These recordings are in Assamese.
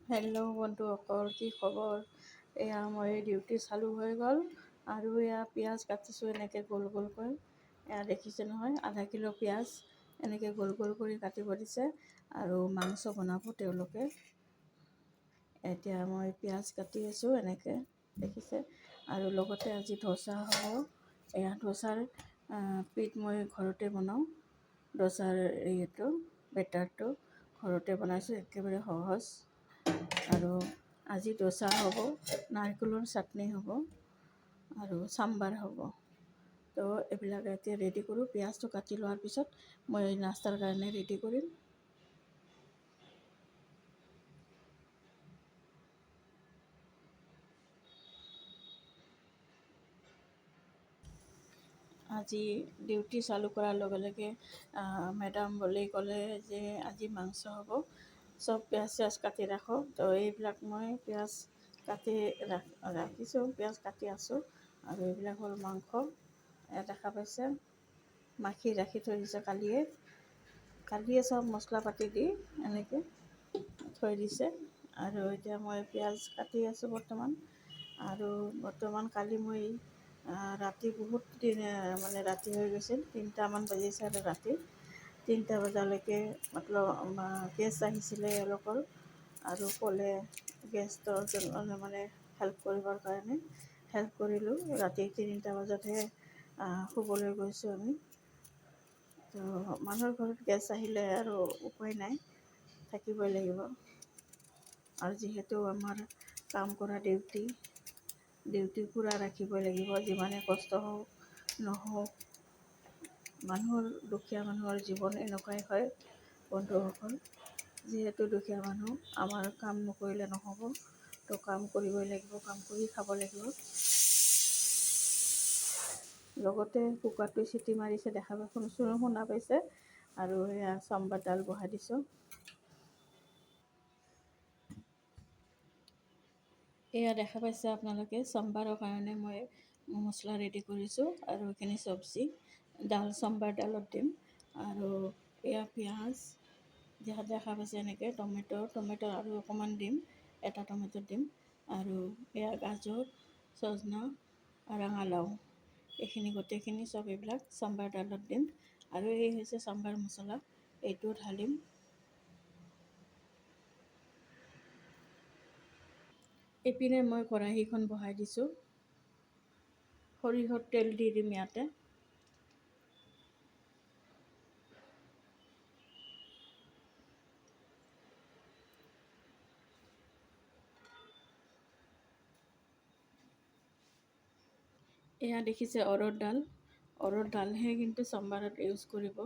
হেল্ল' বন্ধুসকল, কি খবৰ? এয়া মই ডিউটি চালু হৈ গ'ল আৰু এয়া পিঁয়াজ কাটিছোঁ এনেকৈ গোল গোলকৈ। এয়া দেখিছে নহয়, আধা কিলো পিঁয়াজ এনেকৈ গোল গোল কৰি কাটিব দিছে আৰু মাংস বনাব তেওঁলোকে। এতিয়া মই পিঁয়াজ কাটি আছোঁ এনেকৈ দেখিছে, আৰু লগতে আজি ধোচা হ'ব। এয়া ধোচাৰ পিঠ মই ঘৰতে বনাওঁ। ধোচাৰ এইটো বেটাৰটো ঘৰতে বনাইছোঁ, একেবাৰে সহজ। আৰু আজি ধোচা হ'ব, নাৰিকলৰ চাটনি হ'ব আৰু চাম্বাৰ হ'ব। তো এইবিলাক এতিয়া ৰেডি কৰোঁ। পিঁয়াজটো কাটি লোৱাৰ পিছত মই নাস্তাৰ কাৰণে ৰেডি কৰিম। আজি ডিউটি চালু কৰাৰ লগে লগে মেডাম বুলি ক'লে যে আজি মাংস হ'ব, চব পিঁয়াজ চিয়াজ কাটি ৰাখক। তো এইবিলাক মই পিঁয়াজ কাটি ৰাখিছোঁ, পিঁয়াজ কাটি আছোঁ। আৰু এইবিলাক হ'ল মাংস। দেখা পাইছে, মাখি ৰাখি থৈ দিছে কালিয়ে চব মছলা পাতি দি এনেকৈ থৈ দিছে। আৰু এতিয়া মই পিঁয়াজ কাটি আছোঁ বৰ্তমান। আৰু বৰ্তমান কালি মই ৰাতি বহুত মানে ৰাতি হৈ গৈছিল, 3টামান বাজিছে। আৰু ৰাতি 3টা বজালৈকে গেছ আহিছিলে এওঁলোকৰ, আৰু ক'লে গেছটোৰ মানে হেল্প কৰিবৰ কাৰণে হেল্প কৰিলোঁ। ৰাতি 3টা বজাতহে শুবলৈ গৈছোঁ আমি। তো মানুহৰ ঘৰত গেছ আহিলে আৰু উপায় নাই, থাকিবই লাগিব। আৰু যিহেতু আমাৰ কাম কৰা ডিউটি পূৰা ৰাখিবই লাগিব, যিমানে কষ্ট হওক নহওক। দুখীয়া মানুহৰ জীৱন এনেকুৱাই হয় বন্ধুসকল। যিহেতু দুখীয়া মানুহ, আমাৰ কাম নকৰিলে নহ'ব। তো কাম কৰিবই লাগিব, কাম কৰি খাব লাগিব। লগতে কুকাৰটো চিটি মাৰিছে, শুনা পাইছে। আৰু এয়া চাম্বাৰডাল বহাই দিছোঁ। এয়া দেখা পাইছে আপোনালোকে, চাম্বাৰৰ কাৰণে মই মছলা ৰেডি কৰিছোঁ। আৰু এইখিনি চব্জি চাম্বাৰ ডালত দিম। আৰু এয়া পিঁয়াজ দেখা পাইছে এনেকৈ, টমেটো আৰু অকণমান দিম, এটা টমেটো দিম। আৰু এয়া গাজৰ, চজনা, ৰঙালাও, এইখিনি গোটেইখিনি চব এইবিলাক চাম্বাৰ ডালত দিম। আৰু এই হৈছে চাম্বাৰ মছলা, এইটো ঢালিম। এইপিনে মই কেৰাহীখন বহাই দিছোঁ, সৰিয়হৰ তেল দি দিম ইয়াতে। এয়া দেখিছে অৰৰ দালহে কিন্তু চাম্বাৰত ইউজ কৰিব।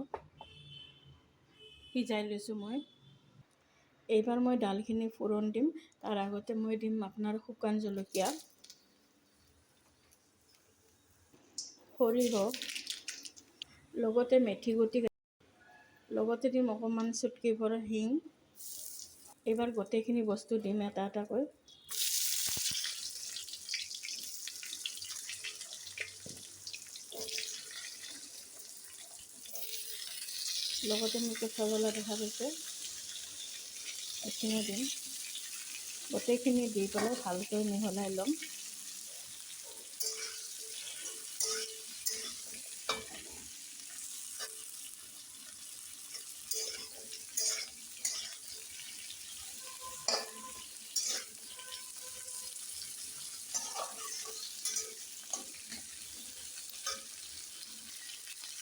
সিজাই লৈছোঁ মই। এইবাৰ মই দালখিনি ফোৰণ দিম, তাৰ আগতে মই দিম আপোনাৰ শুকান জলকীয়া, সৰিয়হ, লগতে মেথি গুটি, লগতে দিম অকণমান চুটকি ভৰ হিং। এইবাৰ গোটেইখিনি বস্তু দিম এটা এটাকৈ। লগতে মোৰ কেঁচা জ্বলা দেখা পাইছে, এইখিনিও দিম। গোটেইখিনি দি পেলাই ভালকৈ মিহলাই ল'ম।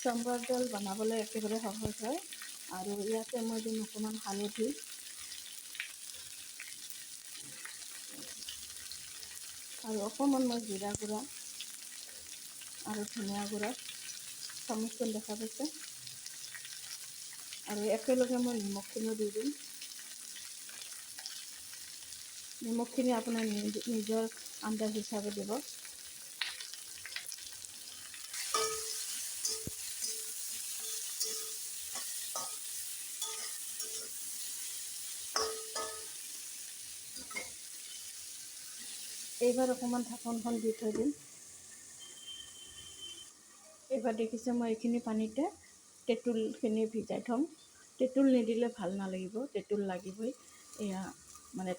চাম্বাৰ দাল বনাবলৈ একেবাৰে সহজ হয়। আৰু ইয়াতে মই দিম অকণমান হালধি, আৰু অকণমান মই জিৰা গুড়া আৰু ধনিয়া গুড়া, চামুচখন দেখা পাইছে। আৰু একেলগে মই নিমখখিনিও দি দিম। নিমখখিনি আপোনাৰ নিজৰ আন্দাজ হিচাপে দিব। এইবাৰ অকণমান ঢাকনখন দি থৈ দিম। এইবাৰ দেখিছে মই এইখিনি পানীতে তেঁতুলখিনি ভিজাই থ'ম। তেঁতুল নিদিলে ভাল নালাগিব, তেঁতুল লাগিবই। এয়া মানে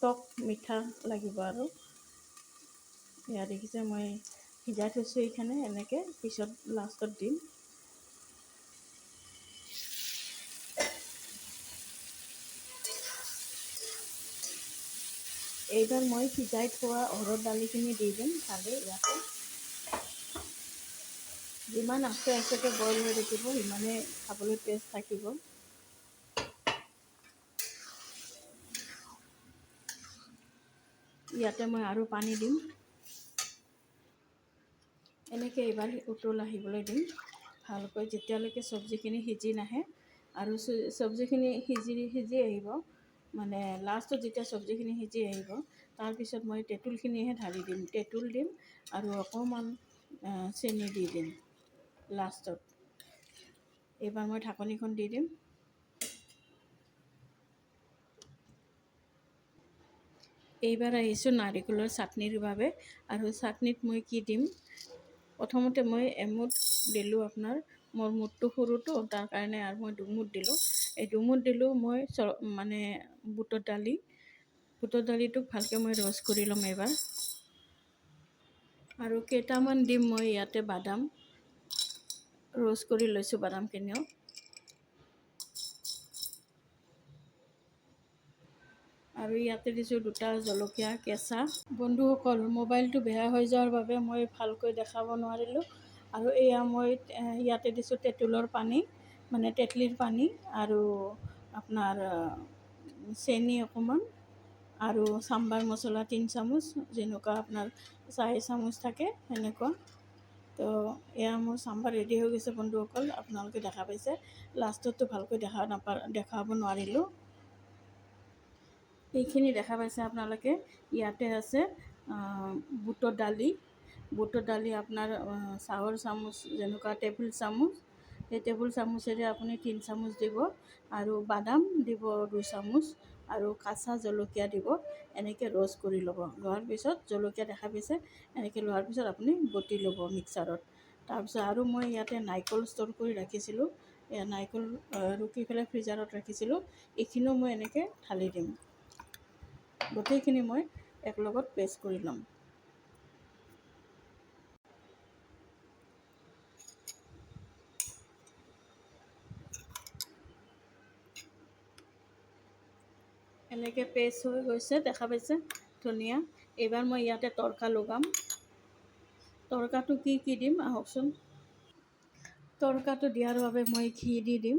টক মিঠা লাগিব আৰু এয়া দেখিছে মই সিজাই থৈছোঁ এইখানে এনেকৈ পিছত লাষ্টত দিম। এইবাৰ মই সিজাই থোৱা অহৰৰ দালিখিনি দি দিম ঢালি ইয়াতে। যিমান আস্তে আস্তেকৈ বইল হৈ থাকিব সিমানেই খাবলৈ টেষ্ট থাকিব। ইয়াতে মই আৰু পানী দিম। এনেকৈ এইবাৰ উতল আহিবলৈ দিম ভালকৈ, যেতিয়ালৈকে চব্জিখিনি সিজি নাহে আৰু চব্জিখিনি সিজি আহিব, মানে লাষ্টত যেতিয়া চব্জিখিনি সিজি আহিব তাৰপিছত মই তেঁতুলখিনিহে ঢালি দিম। তেঁতুল দিম আৰু অকণমান চেনি দি দিম লাষ্টত। এইবাৰ মই ঢাকনিখন দি দিম। এইবাৰ আহিছোঁ নাৰিকলৰ চাটনিৰ বাবে, আৰু চাটনিত মই কি দিম, প্ৰথমতে মই এমুঠ দিলোঁ আপোনাৰ, মোৰ মুঠটো সৰুটো তাৰ কাৰণে আৰু মই দুমুঠ দিলোঁ। এই দুমুঠ দিলোঁ মই মানে বুটৰ দালিটোক ভালকৈ মই ৰ'ষ্ট কৰি ল'ম এইবাৰ। আৰু কেইটামান দিম মই ইয়াতে বাদাম, ৰ'ষ্ট কৰি লৈছোঁ বাদামখিনিও। আৰু ইয়াতে দিছোঁ 2টা জলকীয়া কেঁচা। বন্ধুসকল, মোবাইলটো বেয়া হৈ যোৱাৰ বাবে মই ভালকৈ দেখাব নোৱাৰিলোঁ। আৰু এয়া মই ইয়াতে দিছোঁ তেঁতুলৰ পানী, মানে তেঁতলিৰ পানী, আৰু আপোনাৰ চেনি অকণমান, আৰু চাম্বাৰ মছলা 3 চামুচ, যেনেকুৱা আপোনাৰ 4 চামুচ থাকে সেনেকুৱা। তো এয়া মোৰ চাম্বাৰ ৰেডি হৈ গৈছে বন্ধুসকল, আপোনালোকে দেখা পাইছে। লাষ্টততো ভালকৈ দেখাব নোৱাৰিলোঁ। এইখিনি দেখা পাইছে আপোনালোকে। ইয়াতে আছে বুটৰ দালি আপোনাৰ চাহৰ চামুচ, যেনেকুৱা টেবুল চামুচ, সেই টেবুল চামুচেৰে আপুনি 3 চামুচ দিব, আৰু বাদাম দিব 2 চামুচ, আৰু কাঁচা জলকীয়া দিব। এনেকৈ ৰ'ষ্ট কৰি ল'ব। লোৱাৰ পিছত জলকীয়া দেখা পাইছে, এনেকৈ লোৱাৰ পিছত আপুনি বটি ল'ব মিক্সাৰত। তাৰপিছত আৰু মই ইয়াতে নাৰিকল ষ্ট'ৰ কৰি ৰাখিছিলোঁ, নাৰিকল ৰুকি পেলাই ফ্ৰিজাৰত ৰাখিছিলোঁ, এইখিনিও মই এনেকৈ ঢালি দিম। গোটেইখিনি মই একেলগত পেষ্ট কৰি ল'ম। এনেকৈ পেষ্ট হৈ গৈছে, দেখা পাইছে, ধুনীয়া। এইবাৰ মই ইয়াতে তৰকা লগাম। তৰকাটো কি দিম আহকচোন। তৰকাটো দিয়াৰ বাবে মই ঘি দি দিম।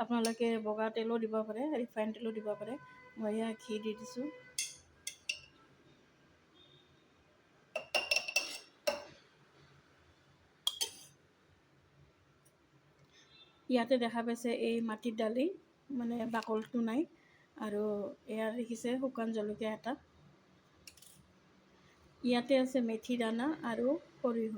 আপোনালোকে বগা তেলো দিব পাৰে, ৰিফাইন তেলো দিব পাৰে। মই এয়া ঘি দি দিছোঁ। ইয়াতে দেখা পাইছে এই মাটিৰ দালি, মানে বাকলটো নাই, আৰু এয়া দেখিছে শুকান জলকীয়া এটা। ইয়াতে আছে মেথি দানা আৰু সৰিয়হ।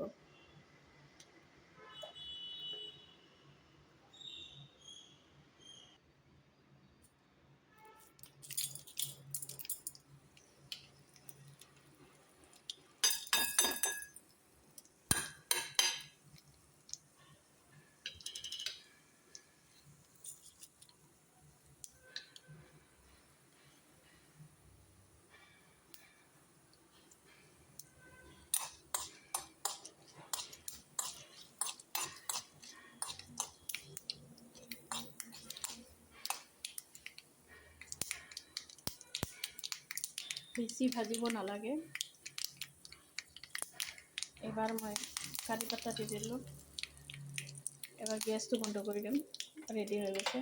বেছি ভাজিব নালাগে। এবাৰ মই কাৰি পাতা দি দিলোঁ। এবাৰ গেছটো বন্ধ কৰি দিম। ৰেডি হৈ গৈছে।